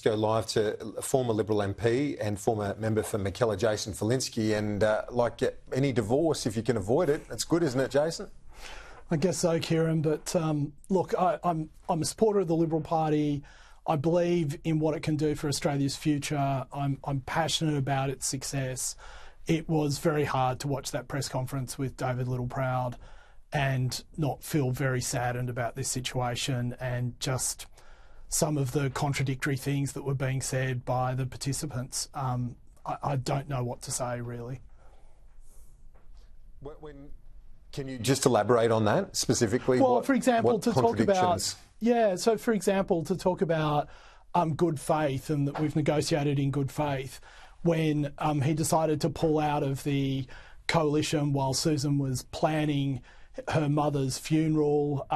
Go live to former Liberal MP and former member for McKellar, Jason Falinski. And like any divorce, if you can avoid it, it's good, isn't it, Jason? I guess so, Kieran. But look, I'm a supporter of the Liberal Party. I believe in what it can do for Australia's future. I'm passionate about its success. It was very hard to watch that press conference with David Littleproud and not feel very saddened about this situation and just some of the contradictory things that were being said by the participants. I don't know what to say, really. Can you just elaborate on that specifically? Well, for example, to talk about... Yeah, so for example, to talk about good faith and that we've negotiated in good faith, when he decided to pull out of the coalition while Susan was planning her mother's funeral,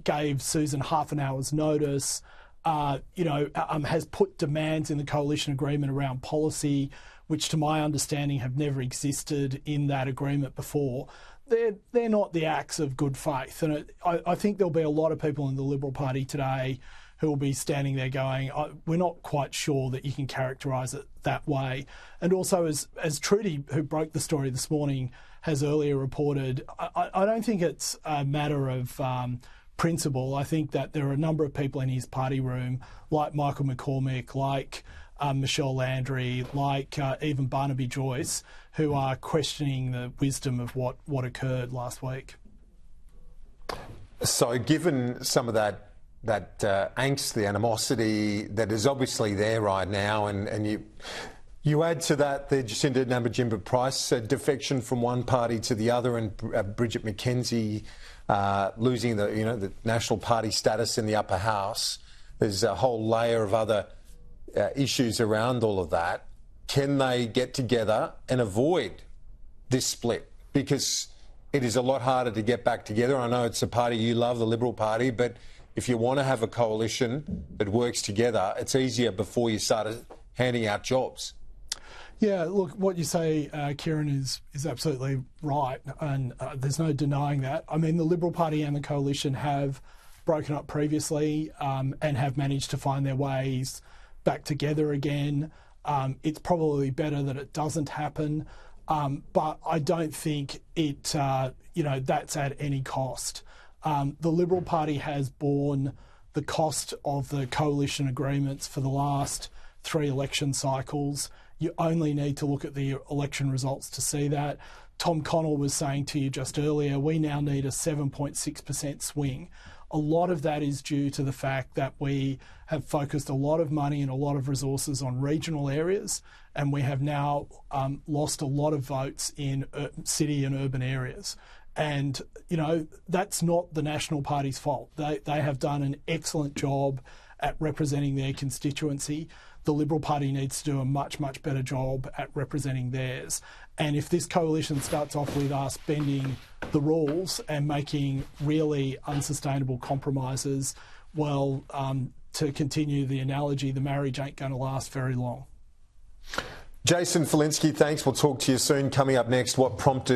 gave Susan half an hour's notice, has put demands in the coalition agreement around policy, which to my understanding have never existed in that agreement before. They're not the acts of good faith. And I think there'll be a lot of people in the Liberal Party today who will be standing there going, we're not quite sure that you can characterise it that way. And also, as Trudy, who broke the story this morning, has earlier reported, I don't think it's a matter of principle. I think that there are a number of people in his party room, like Michael McCormick, like Michelle Landry, like even Barnaby Joyce, who are questioning the wisdom of what occurred last week. So given some of that angst, the animosity that is obviously there right now, and you add to that the Jacinda Nampijinpa Price defection from one party to the other, and Bridget McKenzie losing the National Party status in the upper house. There's a whole layer of other issues around all of that. Can they get together and avoid this split? Because it is a lot harder to get back together. I know it's a party you love, the Liberal Party, but if you want to have a coalition that works together, it's easier before you start handing out jobs. Yeah, look, what you say, Kieran, is absolutely right, and there's no denying that. I mean, the Liberal Party and the coalition have broken up previously and have managed to find their ways back together again. It's probably better that it doesn't happen, but I don't think that's at any cost. The Liberal Party has borne the cost of the coalition agreements for the last 3 election cycles. You only need to look at the election results to see that. Tom Connell was saying to you just earlier, we now need a 7.6% swing. A lot of that is due to the fact that we have focused a lot of money and a lot of resources on regional areas, and we have now lost a lot of votes in city and urban areas. And, that's not the National Party's fault. They have done an excellent job at representing their constituency. The Liberal Party needs to do a much, much better job at representing theirs. And if this coalition starts off with us bending the rules and making really unsustainable compromises, well, to continue the analogy, the marriage ain't going to last very long. Jason Falinski, thanks. We'll talk to you soon. Coming up next, what prompted